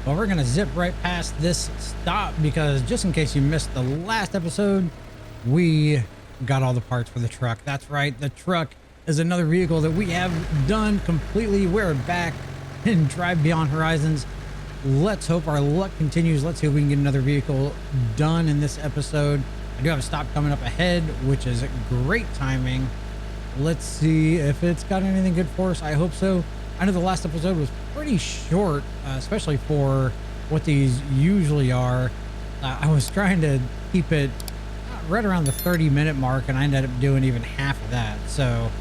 Well, we're gonna zip right past this stop because just in case you missed the last episode, we got all the parts for the truck. That's right, the truck is another vehicle that we have done completely. We're back in Drive Beyond Horizons. Let's hope our luck continues. Let's see if we can get another vehicle done in this episode. I do have a stop coming up ahead, which is great timing. Let's see if it's got anything good for us. I hope so. I know the last episode was pretty short, especially for what these usually are. I was trying to keep it right around the 30-minute mark, and I ended up doing even half of that. So,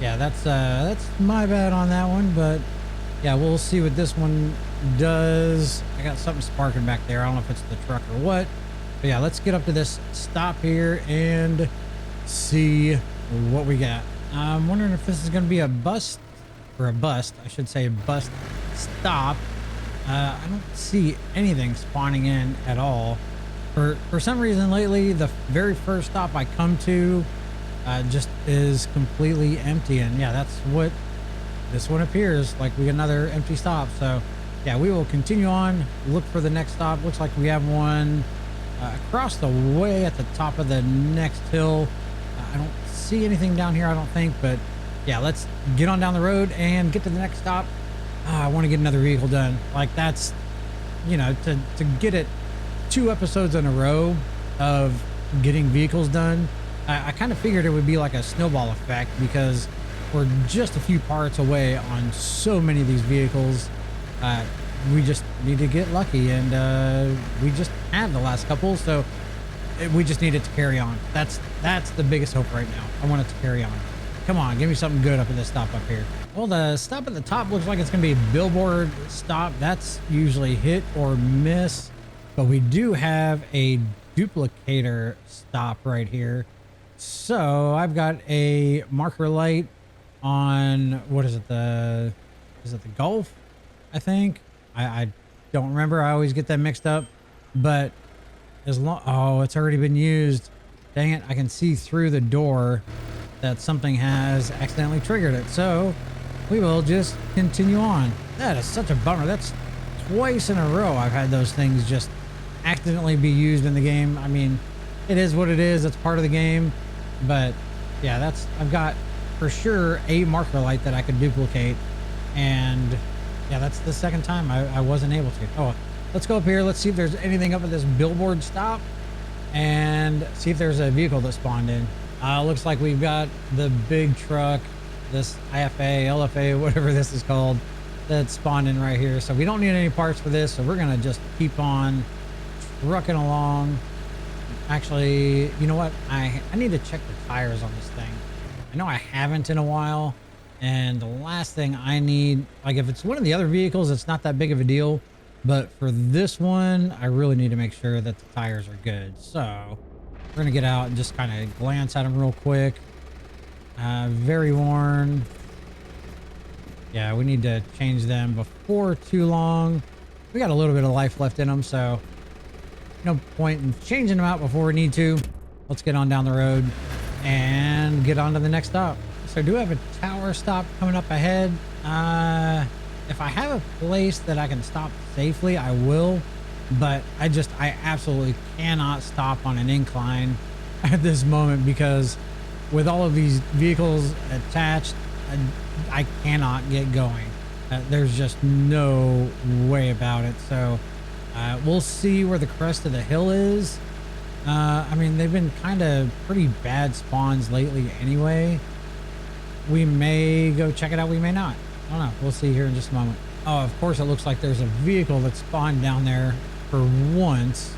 yeah, that's my bad on that one. But yeah, we'll see what this one does. I got something sparking back there. I don't know if it's the truck or what. But yeah, let's get up to this stop here and see what we got. I'm wondering if this is going to be a bust. Or a bust, I should say, a bust stop. I don't see anything spawning in at all. For some reason lately, the very first stop I come to just is completely empty. And yeah, that's what this one appears like. We get another empty stop. So yeah, we will continue on, look for the next stop. Looks like we have one across the way at the top of the next hill. I don't see anything down here, I don't think, but yeah, let's get on down the road and get to the next stop. I want to get another vehicle done. Like, that's, you know, to get it 2 episodes in a row of getting vehicles done. I kind of figured it would be like a snowball effect because we're just a few parts away on so many of these vehicles. We just need to get lucky, and we just had the last couple, so we just need it to carry on. That's the biggest hope right now. I want it to carry on. Come on, give me something good up at this stop up here. Well, the stop at the top looks like it's going to be a billboard stop. That's usually hit or miss. But we do have a duplicator stop right here. So I've got a marker light on, what is it? Is it the Gulf? I think. I don't remember. I always get that mixed up. But as long, oh, it's already been used. Dang it. I can see through the door that something has accidentally triggered it. So we will just continue on. That is such a bummer. That's twice in a row I've had those things just accidentally be used in the game. I mean, it is what it is. It's part of the game. But yeah, I've got for sure a marker light that I could duplicate. And yeah, that's the second time I wasn't able to. Oh, let's go up here. Let's see if there's anything up at this billboard stop and see if there's a vehicle that spawned in. Looks like we've got the big truck, this IFA, LFA, whatever this is called, that's spawned in right here. So we don't need any parts for this. So we're going to just keep on trucking along. Actually, you know what? I need to check the tires on this thing. I know I haven't in a while. And the last thing I need, like if it's one of the other vehicles, it's not that big of a deal. But for this one, I really need to make sure that the tires are good. So we're going to get out and just kind of glance at them real quick. Very worn. Yeah, we need to change them before too long. We got a little bit of life left in them, so no point in changing them out before we need to. Let's get on down the road and get on to the next stop. So I do have a tower stop coming up ahead. If I have a place that I can stop safely, I will. But I absolutely cannot stop on an incline at this moment because with all of these vehicles attached, I cannot get going. There's just no way about it. So we'll see where the crest of the hill is. I mean, they've been kind of pretty bad spawns lately anyway. We may go check it out. We may not. I don't know. We'll see here in just a moment. Oh, of course, it looks like there's a vehicle that spawned down there for once.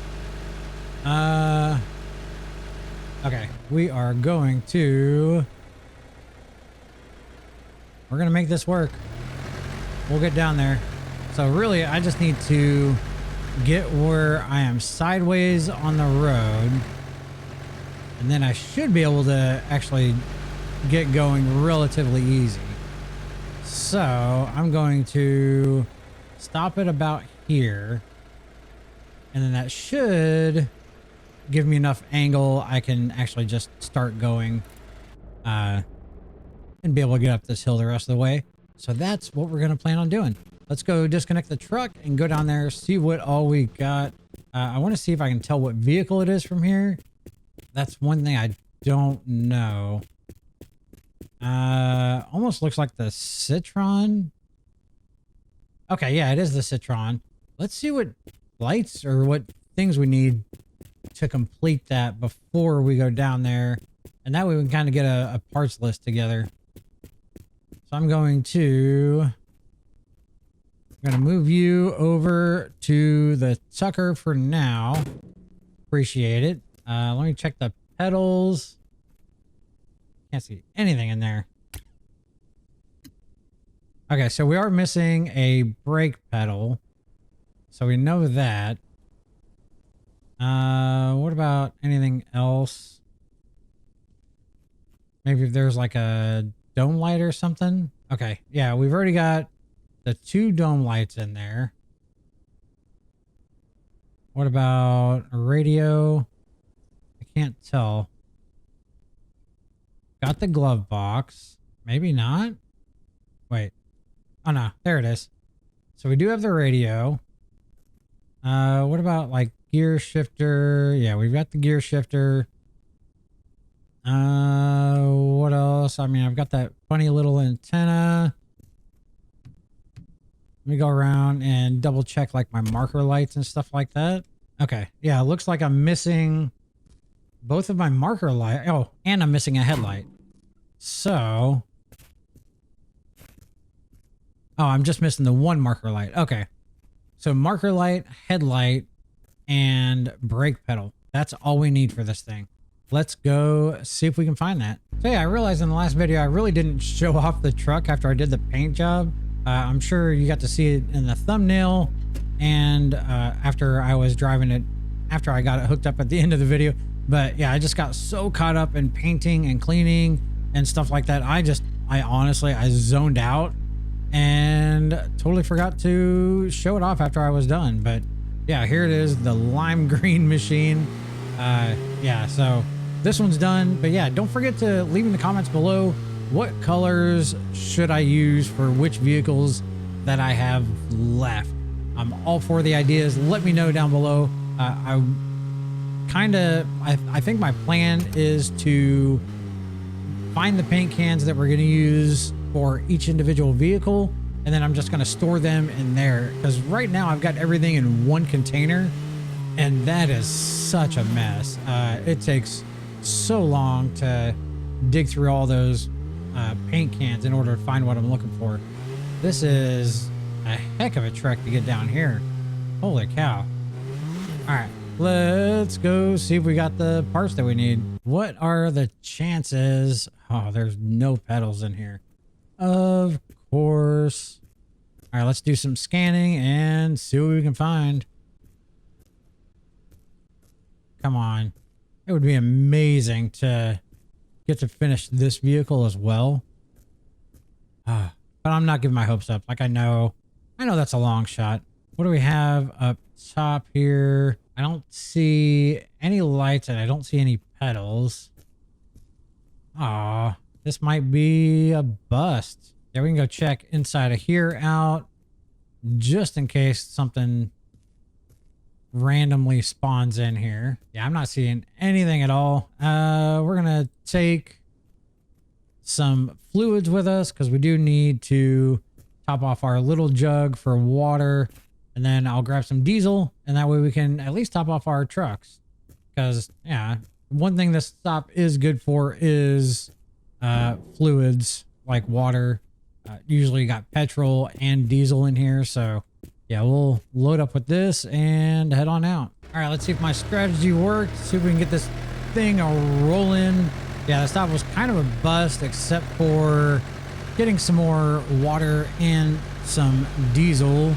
Okay, we're going to make this work. We'll get down there. So really, I just need to get where I am sideways on the road, and then I should be able to actually get going relatively easy. So I'm going to stop it about here, and then that should give me enough angle I can actually just start going and be able to get up this hill the rest of the way. So that's what we're going to plan on doing. let's go disconnect the truck and go down there, see what all we got. I want to see if I can tell what vehicle it is from here. That's one thing I don't know. Almost looks like the Citron. Okay, yeah, it is the Citron. Let's see what lights or what things we need to complete that before we go down there. And that way we can kind of get a parts list together. So I'm going to move you over to the Tucker for now. Appreciate it. Let me check the pedals. Can't see anything in there. Okay, so we are missing a brake pedal. So we know that. What about anything else? Maybe if there's like a dome light or something. Okay, yeah, we've already got the 2 dome lights in there. What about a radio? I can't tell. Got the glove box. Maybe not. Wait. Oh no, there it is. So we do have the radio. What about like gear shifter? Yeah, we've got the gear shifter. What else? I mean, I've got that funny little antenna. Let me go around and double check like my marker lights and stuff like that. Okay. Yeah, it looks like I'm missing both of my marker light. Oh, and I'm missing a headlight. So, oh, I'm just missing the 1 marker light. Okay. So marker light, headlight, and brake pedal. That's all we need for this thing. Let's go see if we can find that. So yeah, I realized in the last video, I really didn't show off the truck after I did the paint job. I'm sure you got to see it in the thumbnail and after I was driving it, after I got it hooked up at the end of the video. But yeah, I just got so caught up in painting and cleaning and stuff like that. I honestly zoned out and totally forgot to show it off after I was done. But yeah, here it is, the lime green machine. Yeah, so this one's done. But yeah, don't forget to leave in the comments below what colors should I use for which vehicles that I have left. I'm all for the ideas. Let me know down below. I think my plan is to find the paint cans that we're going to use for each individual vehicle, and then I'm just going to store them in there, because right now I've got everything in one container and that is such a mess. It takes so long to dig through all those paint cans in order to find what I'm looking for. This is a heck of a trek to get down here. Holy cow. All right, let's go see if we got the parts that we need. What are the chances? Oh, there's no pedals in here. Of course. All right, let's do some scanning and see what we can find. Come on. It would be amazing to get to finish this vehicle as well. But I'm not giving my hopes up. Like I know that's a long shot. What do we have up top here? I don't see any lights and I don't see any pedals. Aw, this might be a bust. Yeah, we can go check inside of here out just in case something randomly spawns in here. Yeah, I'm not seeing anything at all. We're gonna take some fluids with us because we do need to top off our little jug for water, and then I'll grab some diesel, and that way we can at least top off our trucks. Because yeah, one thing this stop is good for is fluids like water. Usually got petrol and diesel in here, so yeah, we'll load up with this and head on out. All right, let's see if my strategy worked. See if we can get this thing rolling. Yeah, the stop was kind of a bust except for getting some more water and some diesel.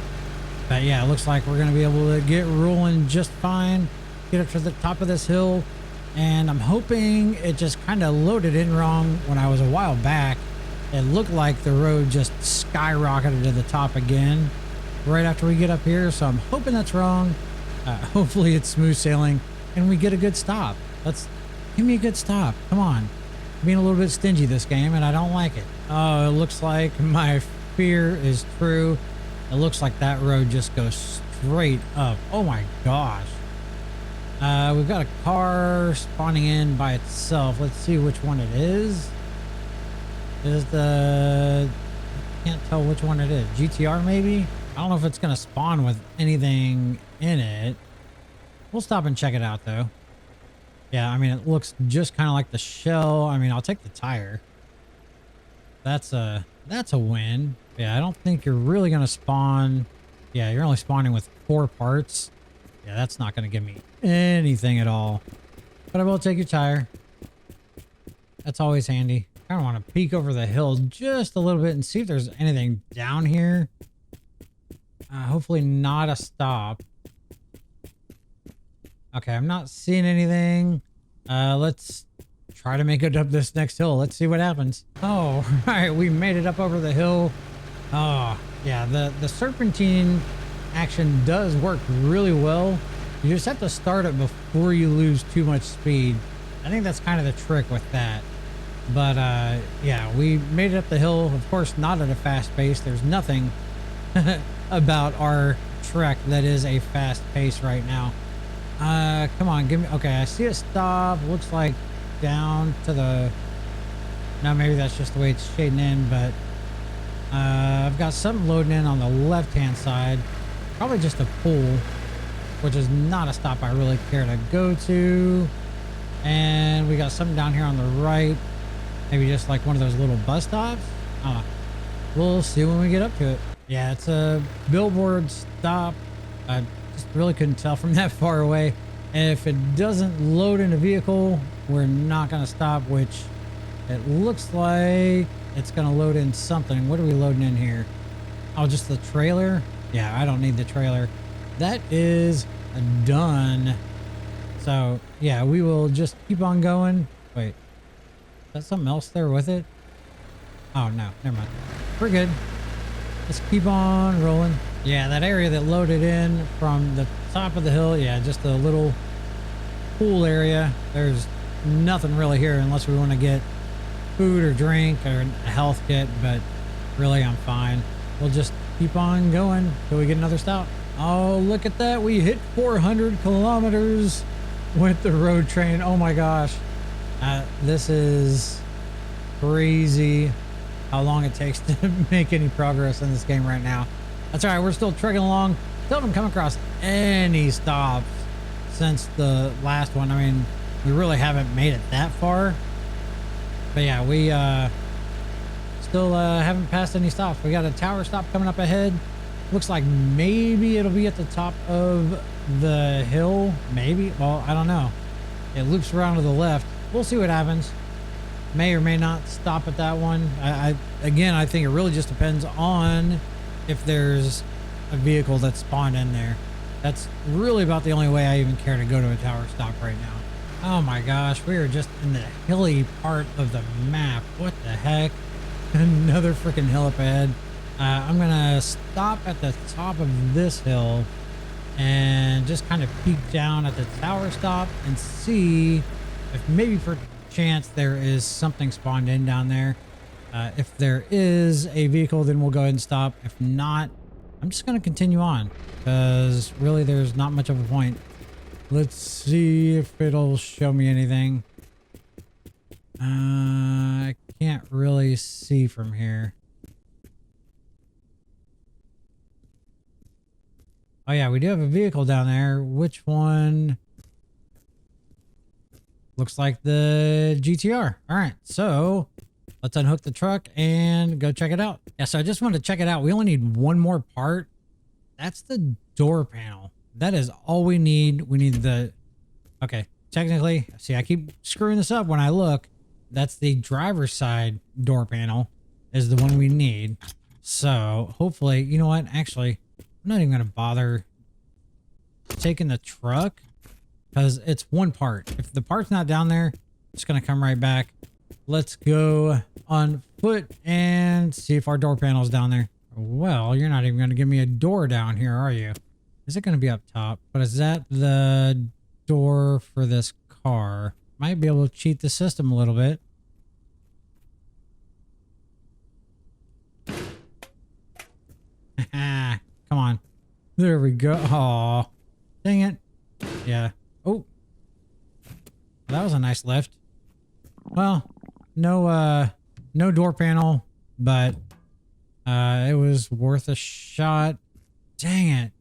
But yeah, it looks like we're gonna be able to get rolling just fine. Get up to the top of this hill, and I'm hoping it just kind of loaded in wrong when I was a while back. It looked like the road just skyrocketed to the top again right after we get up here, so I'm hoping that's wrong. Hopefully it's smooth sailing and we get a good stop. Let's give me a good stop. Come on. I'm being a little bit stingy this game and I don't like it. Oh, it looks like my fear is true. It looks like that road just goes straight up. Oh my gosh. We've got a car spawning in by itself. Let's see which one it is. Is the... Can't tell which one it is. GTR maybe? I don't know if it's going to spawn with anything in it. We'll stop and check it out though. Yeah, I mean, it looks just kind of like the shell. I mean, I'll take the tire. That's a win. Yeah, I don't think you're really going to spawn. Yeah, you're only spawning with 4 parts. Yeah, that's not going to give me anything at all. But I will take your tire. That's always handy. I kind of want to peek over the hill just a little bit and see if there's anything down here. Hopefully not a stop. Okay, I'm not seeing anything. Let's try to make it up this next hill. Let's see what happens. Oh, all right, we made it up over the hill. Oh, yeah, the serpentine action does work really well. You just have to start it before you lose too much speed. I think that's kind of the trick with that. But yeah, we made it up the hill. Of course, not at a fast pace. There's nothing about our trek that is a fast pace right now. Come on, give me... Okay, I see a stop. Looks like down to the... No, maybe that's just the way it's shading in, but... I've got something loading in on the left-hand side. Probably just a pool, which is not a stop I really care to go to. And we got something down here on the right. Maybe just like one of those little bus stops. I don't know. We'll see when we get up to it. Yeah, it's a billboard stop. I just really couldn't tell from that far away. And if it doesn't load in a vehicle, we're not going to stop, which it looks like it's going to load in something. What are we loading in here? Oh, just the trailer? Yeah, I don't need the trailer. That is done. So, yeah, we will just keep on going. Wait, is that something else there with it? Oh, no, never mind. We're good. Let's keep on rolling. Yeah, that area that loaded in from the top of the hill, yeah, just a little pool area. There's nothing really here unless we want to get food or drink or a health kit, but really I'm fine. We'll just keep on going till we get another stop. Oh, look at that. We hit 400 kilometers with the road train. Oh my gosh. This is crazy how long it takes to make any progress in this game right now. That's all right. We're still trekking along. Still haven't come across any stops since the last one. I mean, we really haven't made it that far. But yeah, we still haven't passed any stops. We got a tower stop coming up ahead. Looks like maybe it'll be at the top of the hill. Maybe. Well, I don't know. It loops around to the left. We'll see what happens. May or may not stop at that one. Again, I think it really just depends on if there's a vehicle that's spawned in there. That's really about the only way I even care to go to a tower stop right now. Oh my gosh, we are just in the hilly part of the map. What the heck? Another freaking hill up ahead. I'm gonna stop at the top of this hill and just kind of peek down at the tower stop and see if maybe for chance there is something spawned in down there. If there is a vehicle, then we'll go ahead and stop. If not, I'm just going to continue on because really there's not much of a point. Let's see if it'll show me anything. I can't really see from here. Oh yeah, we do have a vehicle down there. Which one? Looks like the GTR. All right, so let's unhook the truck and go check it out. Yeah, so I just wanted to check it out. We only need one more part. That's the door panel. That is all we need. We need the... Okay, technically, see, I keep screwing this up when I look. That's the driver's side door panel is the one we need. So hopefully, you know what? Actually, I'm not even going to bother taking the truck because it's one part. If the part's not down there, it's going to come right back. Let's go on foot and see if our door panel is down there. Well, you're not even going to give me a door down here, are you? Is it going to be up top? But is that the door for this car? Might be able to cheat the system a little bit. Come on. There we go. Aw. Dang it. Yeah. Oh. That was a nice lift. Well, no door panel, but it was worth a shot. Dang it.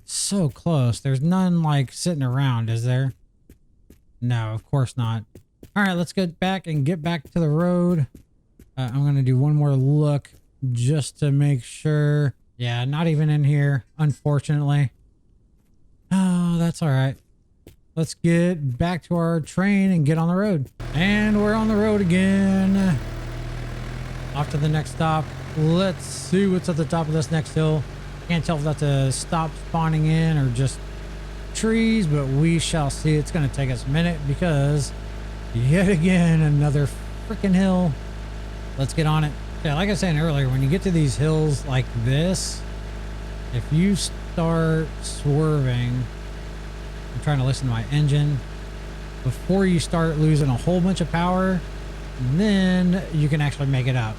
So close. There's none like sitting around, is there? No, of course not. All right, let's get back to the road. I'm going to do one more look just to make sure. Yeah, not even in here, unfortunately. Oh, that's all right. Let's get back to our train and get on the road. And we're on the road again. Off to the next stop. Let's see what's at the top of this next hill. Can't tell if that's a stop spawning in or just trees, but we shall see. It's going to take us a minute because yet again, another freaking hill. Let's get on it. Yeah, like I was saying earlier, when you get to these hills like this, if you start swerving, I'm trying to listen to my engine, before you start losing a whole bunch of power, then you can actually make it up.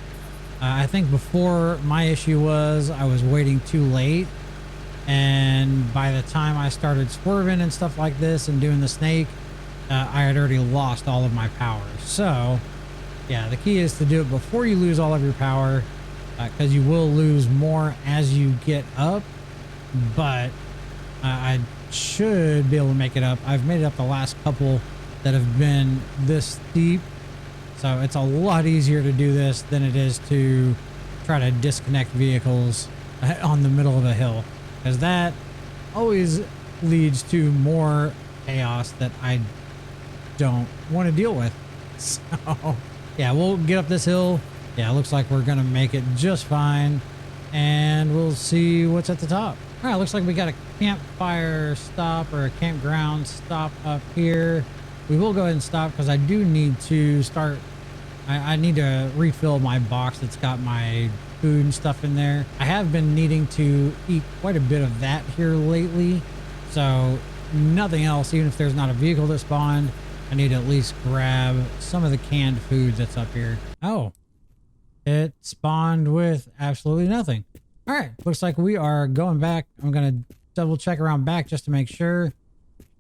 I think before my issue was I was waiting too late, and by the time I started swerving and stuff like this and doing the snake, I had already lost all of my power. So yeah, the key is to do it before you lose all of your power, because you will lose more as you get up, but I should be able to make it up. I've made it up the last couple that have been this steep, so it's a lot easier to do this than it is to try to disconnect vehicles on the middle of a hill, because that always leads to more chaos that I don't want to deal with. So yeah, we'll get up this hill. Yeah, it looks like we're gonna make it just fine, and we'll see what's at the top. All right, looks like we got a campfire stop or a campground stop up here. We will go ahead and stop because I do need to start. I need to refill my box that's got my food and stuff in there. I have been needing to eat quite a bit of that here lately, so nothing else, even if there's not a vehicle that spawned, I need to at least grab some of the canned food that's up here. Oh, it spawned with absolutely nothing. All right, looks like we are going back. I'm going to double check around back just to make sure.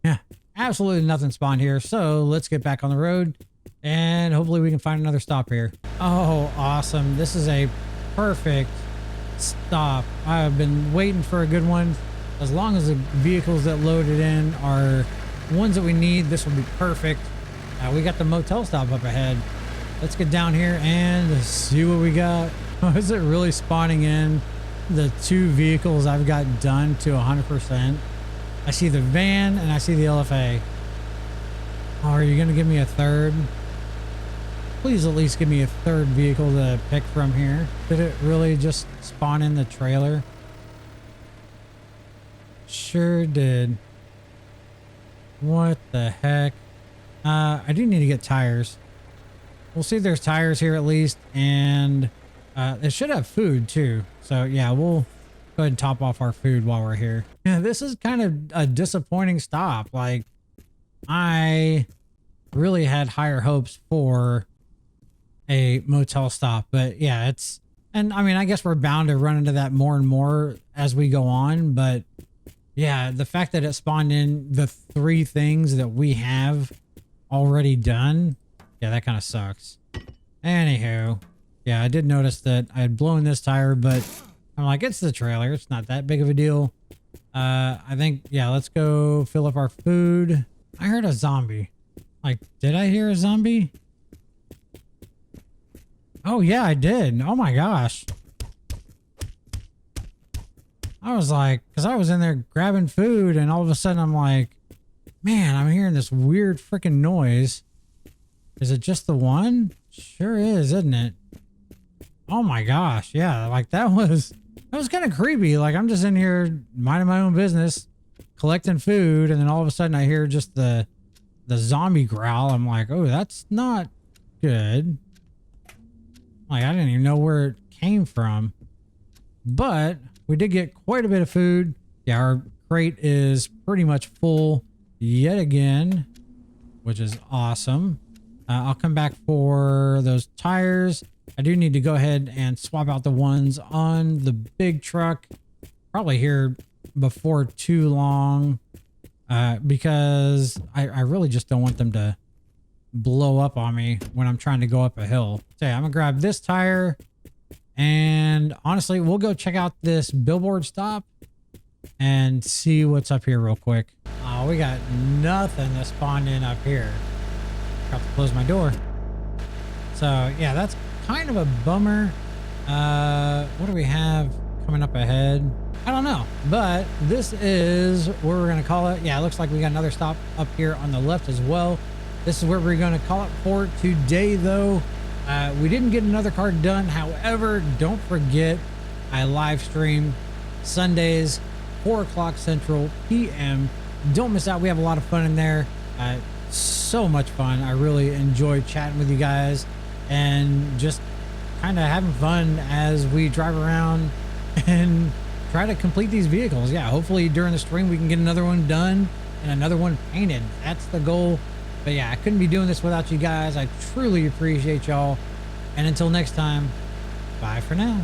Yeah, absolutely nothing spawned here. So let's get back on the road and hopefully we can find another stop here. Oh, awesome. This is a perfect stop. I've been waiting for a good one. As long as the vehicles that loaded in are ones that we need, this will be perfect. We got the motel stop up ahead. Let's get down here and see what we got. Is it really spawning in the two vehicles I've got done to 100%? I see the van and I see the LFA. Oh, are you going to give me a third? Please at least give me a third vehicle to pick from here. Did it really just spawn in the trailer? Sure did. What the heck? I do need to get tires. We'll see if there's tires here at least, and it should have food too. So yeah, we'll go ahead and top off our food while we're here. Yeah, this is kind of a disappointing stop. Like, I really had higher hopes for a motel stop, but yeah, and I mean, I guess we're bound to run into that more and more as we go on, but yeah, the fact that it spawned in the three things that we have already done, yeah, that kind of sucks. Anywho, yeah, I did notice that I had blown this tire, but I'm like, it's the trailer. It's not that big of a deal. I think, yeah, let's go fill up our food. I heard a zombie. Like, did I hear a zombie? Oh, yeah, I did. Oh, my gosh. I was like, because I was in there grabbing food, and all of a sudden I'm like, man, I'm hearing this weird freaking noise. Is it just the one? Sure is, isn't it? Oh my gosh, yeah, like that was kind of creepy. Like, I'm just in here minding my own business, collecting food, and then all of a sudden I hear just the zombie growl. I'm like, oh, that's not good. Like, I didn't even know where it came from. But we did get quite a bit of food. Yeah, our crate is pretty much full yet again, which is awesome. I'll come back for those tires. I do need to go ahead and swap out the ones on the big truck. probably here before too long, because I really just don't want them to blow up on me when I'm trying to go up a hill. So yeah, I'm gonna grab this tire, and honestly, we'll go check out this billboard stop and see what's up here real quick. Oh, we got nothing that spawned in up here. Got to close my door. So yeah, that's kind of a bummer. What do we have coming up ahead? I don't know, but this is where we're gonna call it. Yeah, it looks like we got another stop up here on the left as well. This is where we're gonna call it for today, though. We didn't get another car done. However, don't forget, I live stream Sundays, 4 o'clock Central PM. Don't miss out. We have a lot of fun in there. So much fun. I really enjoy chatting with you guys and just kind of having fun as we drive around and try to complete these vehicles. Yeah, hopefully during the stream we can get another one done and another one painted. That's the goal. But yeah, I couldn't be doing this without you guys. I truly appreciate y'all. And until next time, bye for now.